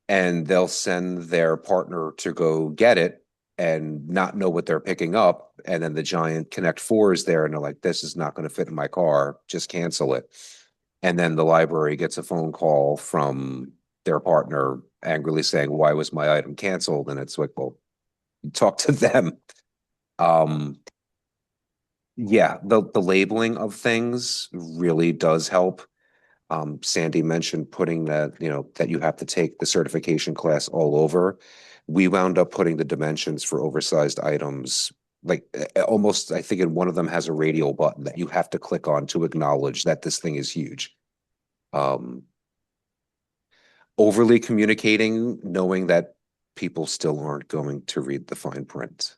Speaker 3: and they'll send their partner to go get it and not know what they're picking up. And then the giant Connect Four is there, and they're like, this is not going to fit in my car. Just cancel it. And then the library gets a phone call from their partner angrily saying, why was my item canceled? And it's like, well, talk to them. Um, yeah, the labeling of things really does help. Sandy mentioned putting that you have to take the certification class all over. We wound up putting the dimensions for oversized items like almost, I think in one of them has a radial button that you have to click on to acknowledge that this thing is huge. Um, Overly communicating, knowing that people still aren't going to read the fine print.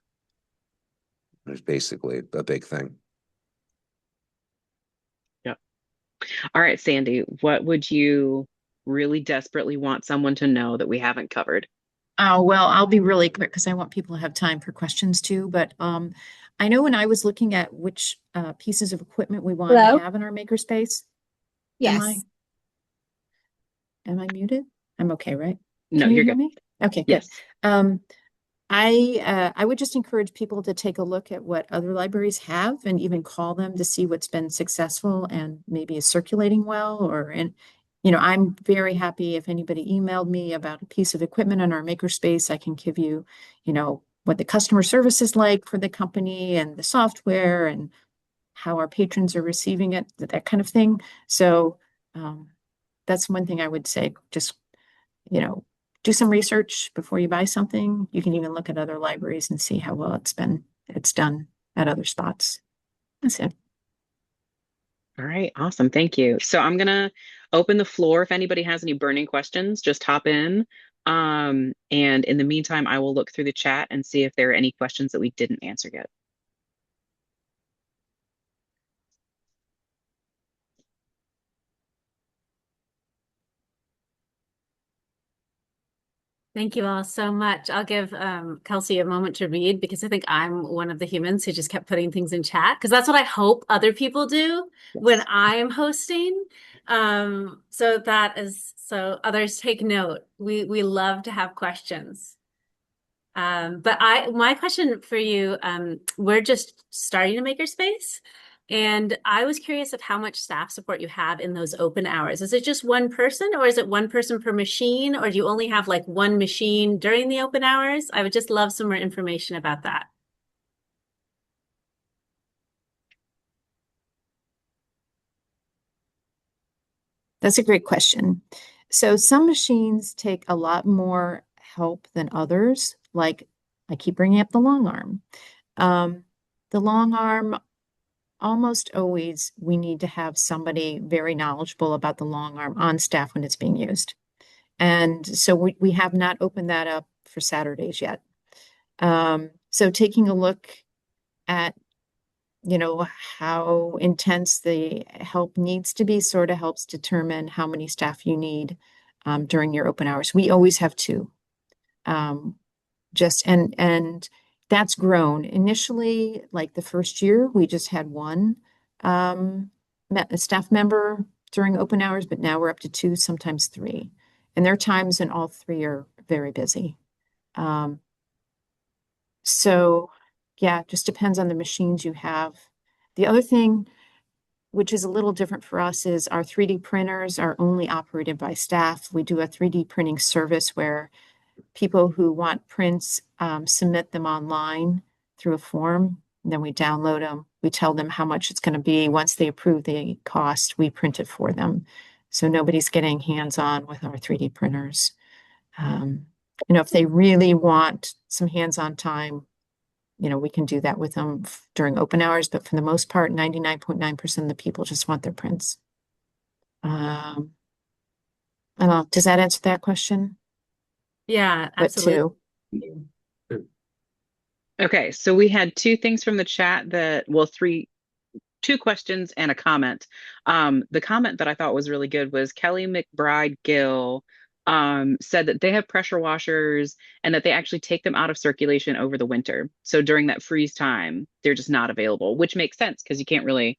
Speaker 3: It's basically a big thing.
Speaker 1: Yep. All right, Sandy, what would you really desperately want someone to know that we haven't covered?
Speaker 2: Oh, well, I'll be really quick because I want people to have time for questions too. But I know when I was looking at which pieces of equipment we wanted to
Speaker 4: Hello?
Speaker 2: have in our makerspace, am I
Speaker 4: Yes.
Speaker 2: am I muted? I'm okay, right?
Speaker 1: No,
Speaker 2: Can you
Speaker 1: you're
Speaker 2: hear
Speaker 1: good.
Speaker 2: me? Okay, good.
Speaker 1: Yes.
Speaker 2: Um, I would just encourage people to take a look at what other libraries have and even call them to see what's been successful and maybe is circulating well. I'm very happy if anybody emailed me about a piece of equipment in our makerspace. I can give you, what the customer service is like for the company and the software and how our patrons are receiving it, that kind of thing. So um, that's one thing I would say. Just you know, do some research before you buy something. You can even look at other libraries and see how well it's done at other spots. That's it.
Speaker 1: All right, awesome. Thank you. So I'm gonna open the floor. If anybody has any burning questions, just hop in. And in the meantime, I will look through the chat and see if there are any questions that we didn't answer yet.
Speaker 4: Thank you all so much. I'll give Kelsey a moment to read because I think I'm one of the humans who just kept putting things in chat because that's what I hope other people do when
Speaker 1: Yes.
Speaker 4: I'm hosting. So others take note. We love to have questions. But my question for you, we're just starting a makerspace, and I was curious of how much staff support you have in those open hours. Is it just one person, or is it one person per machine, or do you only have like one machine during the open hours? I would just love some more information about that.
Speaker 2: That's a great question. So some machines take a lot more help than others. Like I keep bringing up the long arm. Um, the long arm, almost always we need to have somebody very knowledgeable about the long arm on staff when it's being used. And so we have not opened that up for Saturdays yet. So taking a look at, how intense the help needs to be sort of helps determine how many staff you need during your open hours. We always have two. Um, and that's grown. Initially, like the first year, we just had one a staff member during open hours, but now we're up to two, sometimes three. And there are times when all three are very busy. Um, so yeah, it just depends on the machines you have. The other thing, which is a little different for us, is our 3D printers are only operated by staff. We do a 3D printing service where people who want prints submit them online through a form. And then we download them. We tell them how much it's going to be. Once they approve the cost, we print it for them. So nobody's getting hands-on with our 3D printers. Um, if they really want some hands-on time, we can do that with them during open hours. But for the most part, 99.9% of the people just want their prints. I don't know. Does that answer that question?
Speaker 4: Yeah,
Speaker 2: But
Speaker 4: absolutely.
Speaker 2: two.
Speaker 1: Okay, so we had two things from the chat two questions and a comment. The comment that I thought was really good was Kelly McBride Gill said that they have pressure washers and that they actually take them out of circulation over the winter. So during that freeze time, they're just not available, which makes sense because you can't really.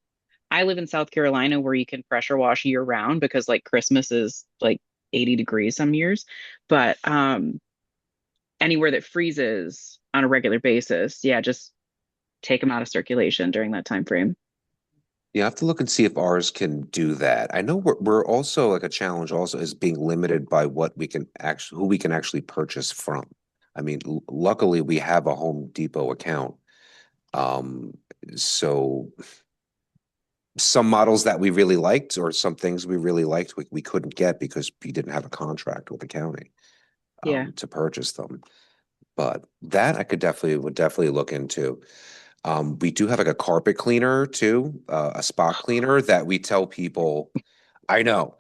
Speaker 1: I live in South Carolina where you can pressure wash year round because like Christmas is like 80 degrees some years. But anywhere that freezes on a regular basis, yeah, just take them out of circulation during that time frame.
Speaker 3: You have to look and see if ours can do that. I know we're also like a challenge also is being limited by what we can actually who we can actually purchase from. I mean, luckily we have a Home Depot account. Um, so some models that we really liked or some things we really liked we couldn't get because we didn't have a contract with the county
Speaker 1: Yeah.
Speaker 3: to purchase them. But that I would definitely look into. We do have like a carpet cleaner too, a spot cleaner that we tell people. I know.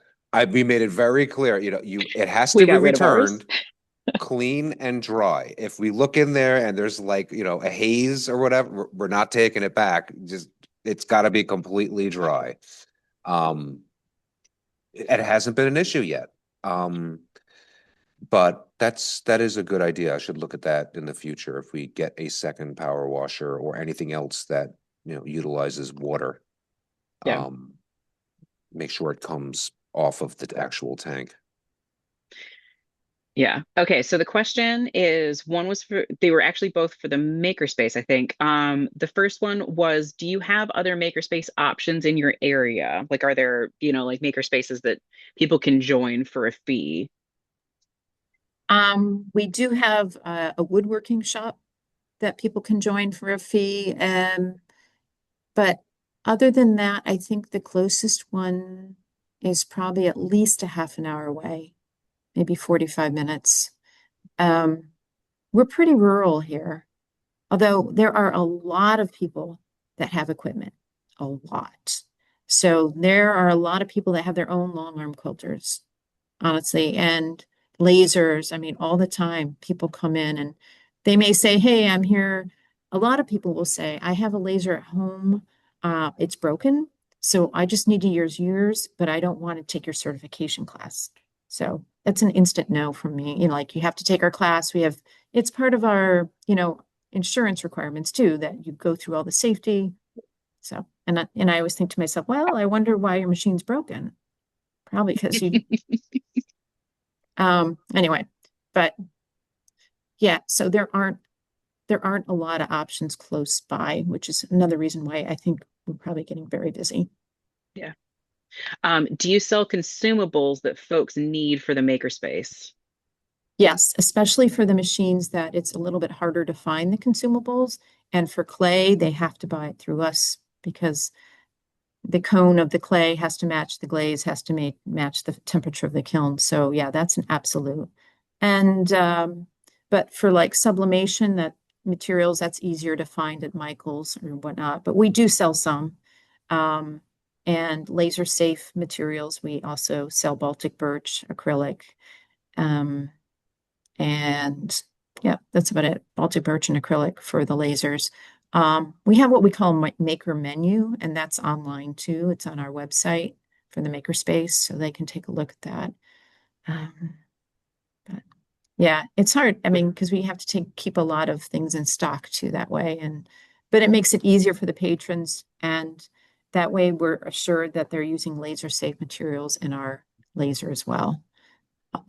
Speaker 3: We made it very clear, it has
Speaker 1: We
Speaker 3: to be
Speaker 1: got rid of ours.
Speaker 3: returned clean and dry. If we look in there and there's like, a haze or whatever, we're not taking it back. Just it's got to be completely dry. Um, it hasn't been an issue yet. Um, but that is a good idea. I should look at that in the future if we get a second power washer or anything else that, utilizes water.
Speaker 1: Yeah.
Speaker 3: Um, Make sure it comes off of the actual tank.
Speaker 1: Yeah. Okay. So the question is, one was they were actually both for the makerspace, I think. The first one was, do you have other makerspace options in your area? Like, are there, like makerspaces that people can join for a fee?
Speaker 2: We do have a woodworking shop that people can join for a fee. But other than that, I think the closest one is probably at least a half an hour away, maybe 45 minutes. Um, we're pretty rural here, although there are a lot of people that have equipment, a lot. So there are a lot of people that have their own long arm quilters, honestly, and lasers. I mean, all the time people come in and they may say, "Hey, I'm here." A lot of people will say, "I have a laser at home. It's broken, so I just need to use yours, but I don't want to take your certification class." So that's an instant no from me. Like you have to take our class. It's part of our, insurance requirements too, that you go through all the safety. So, and I always think to myself, well, I wonder why your machine's broken. Probably because you anyway, but yeah, so there aren't a lot of options close by, which is another reason why I think we're probably getting very busy.
Speaker 1: Yeah. Do you sell consumables that folks need for the makerspace?
Speaker 2: Yes, especially for the machines that it's a little bit harder to find the consumables. And for clay, they have to buy it through us because the cone of the clay has to match the glaze, has to match the temperature of the kiln. So yeah, that's an absolute. And but for like sublimation, that materials that's easier to find at Michael's or whatnot. But we do sell some. Um, and laser safe materials. We also sell Baltic birch, acrylic, um, and yeah, that's about it. Baltic birch and acrylic for the lasers. We have what we call maker menu, and that's online too. It's on our website for the makerspace, so they can take a look at that. Um, but yeah, it's hard. I mean, because we have to keep a lot of things in stock too that way, but it makes it easier for the patrons, and that way we're assured that they're using laser safe materials in our laser as well.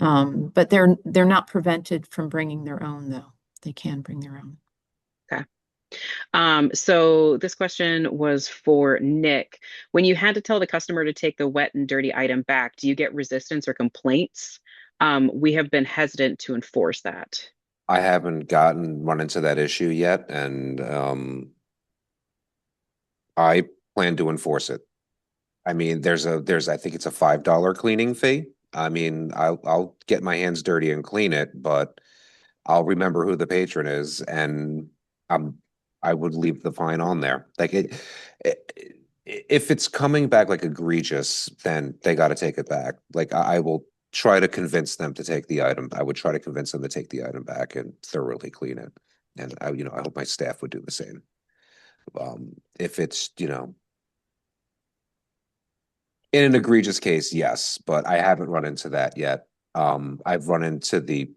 Speaker 2: But they're not prevented from bringing their own though. They can bring their own.
Speaker 1: Okay. So this question was for Nick. When you had to tell the customer to take the wet and dirty item back, do you get resistance or complaints? We have been hesitant to enforce that.
Speaker 3: I haven't run into that issue yet, and I plan to enforce it. I mean, I think it's a $5 cleaning fee. I mean, I'll get my hands dirty and clean it, but I'll remember who the patron is, and I'm I would leave the fine on there. If it's coming back like egregious, then they got to take it back. Like I will try to convince them to take the item. I would try to convince them to take the item back and thoroughly clean it. And I hope my staff would do the same. If it's, in an egregious case, yes, but I haven't run into that yet. I've run into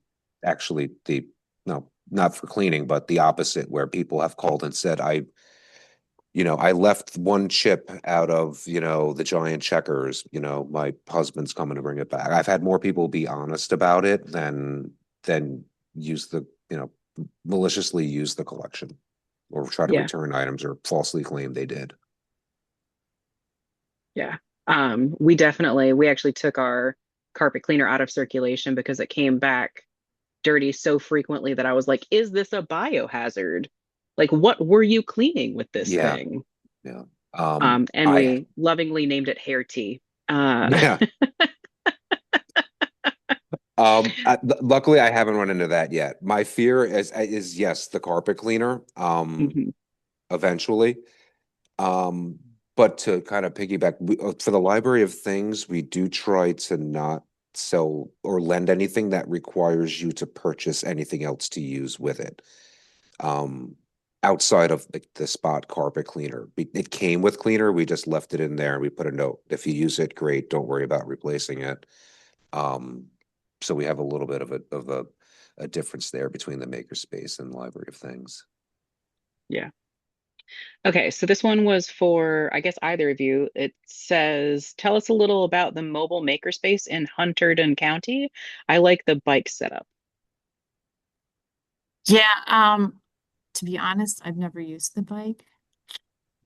Speaker 3: actually the no, not for cleaning, but the opposite, where people have called and said, I left one chip out of, the giant checkers, my husband's coming to bring it back. I've had more people be honest about it than use maliciously use the collection or try to
Speaker 1: Yeah,
Speaker 3: return items or falsely claim they did.
Speaker 1: yeah. We actually took our carpet cleaner out of circulation because it came back dirty so frequently that I was like, is this a biohazard? Like, what were you cleaning with this
Speaker 3: Yeah,
Speaker 1: thing?
Speaker 3: yeah.
Speaker 1: And
Speaker 3: I
Speaker 1: we lovingly named it hair tea. Uh,
Speaker 3: Yeah. Luckily, I haven't run into that yet. My fear is yes, the carpet cleaner.
Speaker 1: Mhm.
Speaker 3: Eventually. Um, but to kind of piggyback, for the Library of Things, we do try to not sell or lend anything that requires you to purchase anything else to use with it. Um, Outside of the spot carpet cleaner. It came with cleaner, we just left it in there and we put a note. If you use it, great, don't worry about replacing it. Um, so we have a little bit of a difference there between the Makerspace and Library of Things.
Speaker 1: Yeah. Okay, so this one was for, I guess, either of you. It says, tell us a little about the mobile makerspace in Hunterdon County. I like the bike setup.
Speaker 2: Yeah, to be honest, I've never used the bike.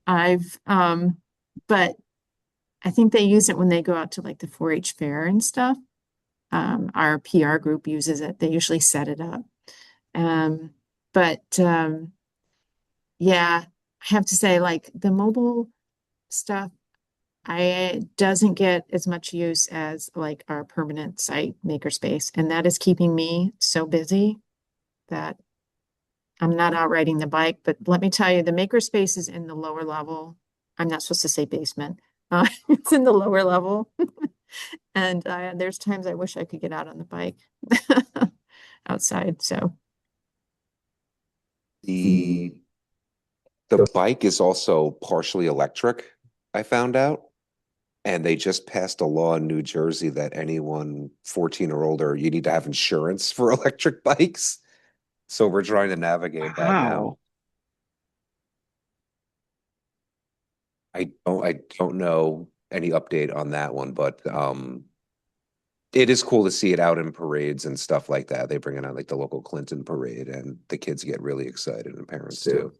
Speaker 2: I've but I think they use it when they go out to like the 4-H fair and stuff. Our PR group uses it. They usually set it up. Um, but yeah, I have to say, like the mobile stuff, I doesn't get as much use as like our permanent site makerspace, and that is keeping me so busy that I'm not out riding the bike. But let me tell you, the makerspace is in the lower level. I'm not supposed to say basement. It's in the lower level, and there's times I wish I could get out on the bike outside. So
Speaker 3: The the bike is also partially electric, I found out. And they just passed a law in New Jersey that anyone 14 or older, you need to have insurance for electric bikes. So we're trying to navigate that now.
Speaker 1: Wow.
Speaker 3: I don't know any update on that one, but it is cool to see it out in parades and stuff like that. They bring it on like the local Clinton parade and the kids get really excited and parents too.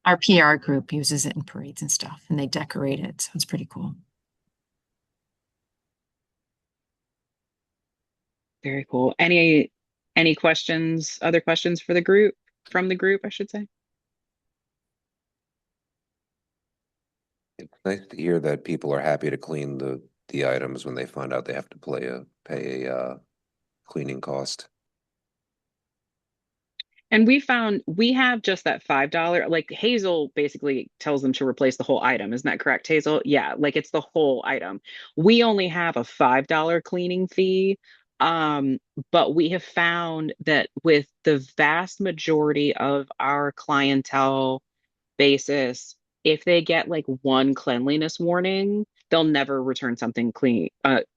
Speaker 2: our PR group uses it in parades and stuff, and they decorate it. So it's pretty cool.
Speaker 1: Very cool. Any questions, other questions for the group, from the group, I should say?
Speaker 3: It's nice to hear that people are happy to clean the items when they find out they have to pay a cleaning cost.
Speaker 1: And we found we have just that $5. Like Hazel basically tells them to replace the whole item. Isn't that correct, Hazel? Yeah, like it's the whole item. We only have a $5 cleaning fee. Um, but we have found that with the vast majority of our clientele basis, if they get like one cleanliness warning, they'll never return something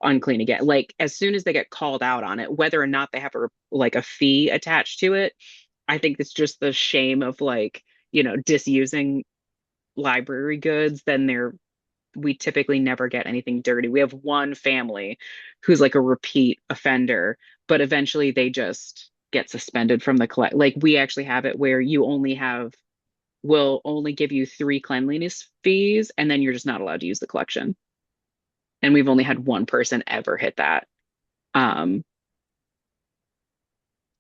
Speaker 1: unclean again. Like as soon as they get called out on it, whether or not they have like a fee attached to it, I think it's just the shame of like, disusing library goods, then we typically never get anything dirty. We have one family who's like a repeat offender, but eventually they just get suspended from the collect. Like we actually have it where will only give you 3 cleanliness fees, and then you're just not allowed to use the collection. And we've only had one person ever hit that. Um,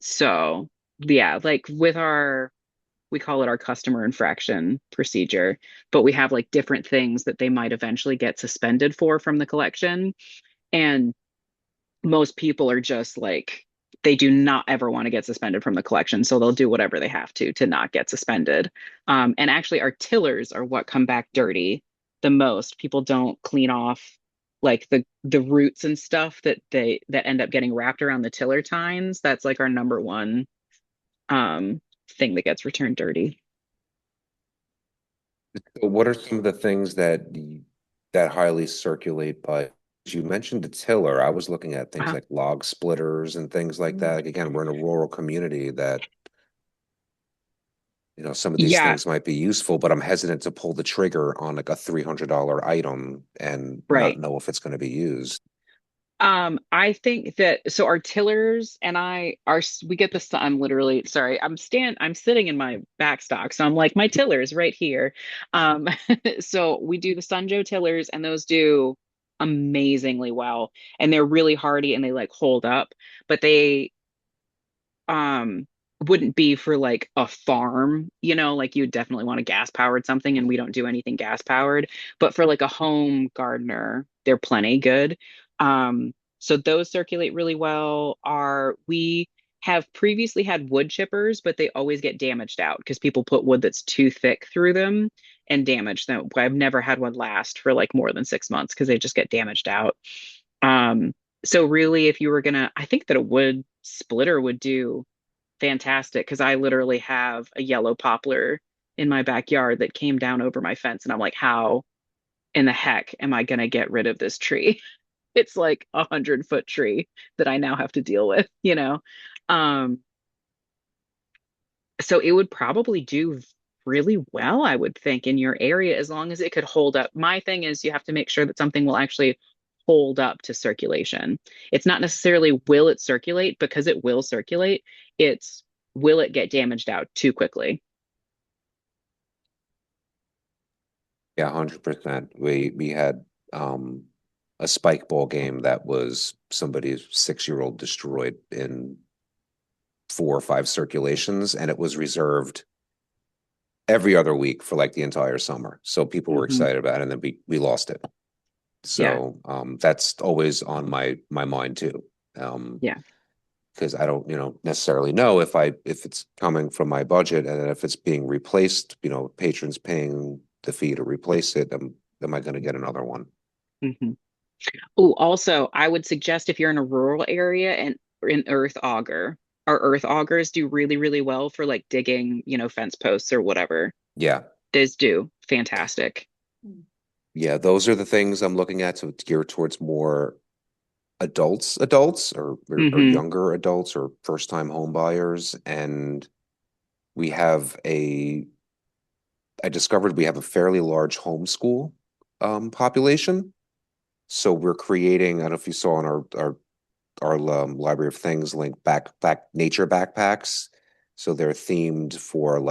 Speaker 1: so yeah, like we call it our customer infraction procedure, but we have like different things that they might eventually get suspended for from the collection. And most people are just like, they do not ever want to get suspended from the collection. So they'll do whatever they have to not get suspended. And actually, our tillers are what come back dirty the most. People don't clean off like the roots and stuff that end up getting wrapped around the tiller tines. That's like our number one thing that gets returned dirty.
Speaker 3: So what are some of the things that highly circulate by? You mentioned the tiller. I was looking at things
Speaker 1: Uh,
Speaker 3: like log splitters and things like that. Like again, we're in a rural community that, some of these
Speaker 1: yeah,
Speaker 3: things might be useful, but I'm hesitant to pull the trigger on like a $300 item and not
Speaker 1: right.
Speaker 3: know if it's going to be used.
Speaker 1: I think that so our tillers and we get this. I'm literally sorry. I'm sitting in my backstock, so I'm like my tillers right here. Um, so we do the Sunjo tillers, and those do amazingly well, and they're really hardy and they like hold up, but they um wouldn't be for like a farm, like you definitely want a gas powered something, and we don't do anything gas powered, but for like a home gardener, they're plenty good. So those circulate really well. We have previously had wood chippers, but they always get damaged out because people put wood that's too thick through them and damage them. I've never had one last for like more than 6 months because they just get damaged out. Um, so really, if you were gonna, I think that a wood splitter would do fantastic because I literally have a yellow poplar in my backyard that came down over my fence, and I'm like, how in the heck am I gonna get rid of this tree? It's like 100-foot tree that I now have to deal with, you know? Um, so it would probably do really well, I would think, in your area as long as it could hold up. My thing is you have to make sure that something will actually hold up to circulation. It's not necessarily will it circulate because it will circulate. It's will it get damaged out too quickly?
Speaker 3: Yeah, 100%. We had a spike ball game that was somebody's 6-year-old destroyed in 4 or 5 circulations, and it was reserved every other week for like the entire summer. So people were
Speaker 1: Hmm.
Speaker 3: excited about it, and then we lost it.
Speaker 1: Yeah,
Speaker 3: So that's always on my mind too.
Speaker 1: yeah.
Speaker 3: Because I don't, necessarily know if it's coming from my budget, and then if it's being replaced, patrons paying the fee to replace it, am I going to get another one?
Speaker 1: Hmm. Oh, also, I would suggest if you're in a rural area and an earth auger, our earth augers do really, really well for like digging, fence posts or whatever.
Speaker 3: Yeah.
Speaker 1: Those do fantastic.
Speaker 3: Yeah, those are the things I'm looking at to gear towards more adults or
Speaker 1: Hmm.
Speaker 3: younger adults or first time home buyers. And we have I discovered we have a fairly large homeschool population. So we're creating, I don't know if you saw on our Library of Things link, back nature backpacks. So they're themed for
Speaker 1: Hmm.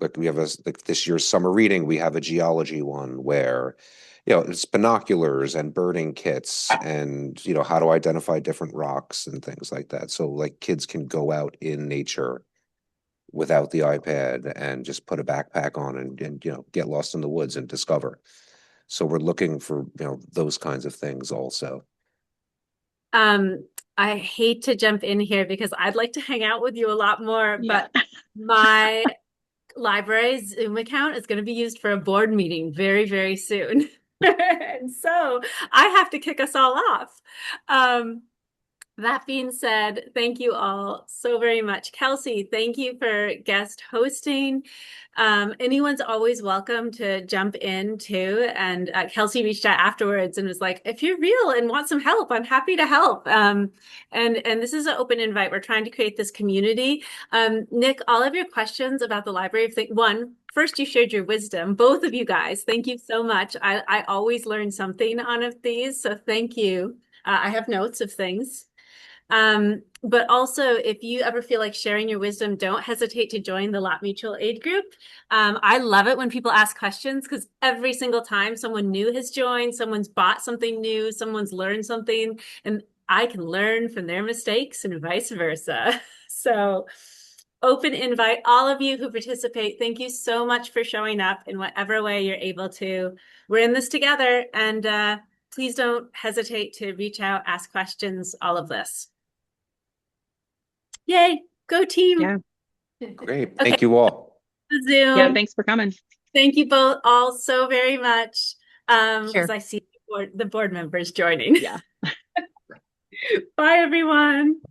Speaker 3: like we have like this year's summer reading, we have a geology one where, it's binoculars and birding kits and, how to identify different rocks and things like that. So like kids can go out in nature without the iPad and just put a backpack on and get lost in the woods and discover. So we're looking for, those kinds of things also.
Speaker 4: Um, I hate to jump in here because I'd like to hang out with you a lot more,
Speaker 1: Yeah.
Speaker 4: but my library's Zoom account is going to be used for a board meeting very, very soon. And so I have to kick us all off. Um, that being said, thank you all so very much. Kelsey, thank you for guest hosting. Anyone's always welcome to jump in too. And Kelsey reached out afterwards and was like, if you're real and want some help, I'm happy to help. And this is an open invite. We're trying to create this community. Nick, all of your questions about the Library of Things, first you shared your wisdom, both of you guys. Thank you so much. I always learn something on of these, so thank you. I have notes of things. But also, if you ever feel like sharing your wisdom, don't hesitate to join the Lap Mutual Aid Group. I love it when people ask questions because every single time someone new has joined, someone's bought something new, someone's learned something, and I can learn from their mistakes and vice versa. So, open invite, all of you who participate. Thank you so much for showing up in whatever way you're able to. We're in this together, and please don't hesitate to reach out, ask questions, all of this. Yay, go team.
Speaker 1: Yeah.
Speaker 3: Great.
Speaker 4: Okay,
Speaker 3: Thank you all.
Speaker 1: Yeah.
Speaker 4: Zoom.
Speaker 1: Thanks for coming.
Speaker 4: Thank you both all so very much. Because
Speaker 2: Sure.
Speaker 4: I see the board members joining.
Speaker 1: Yeah.
Speaker 4: Bye, everyone.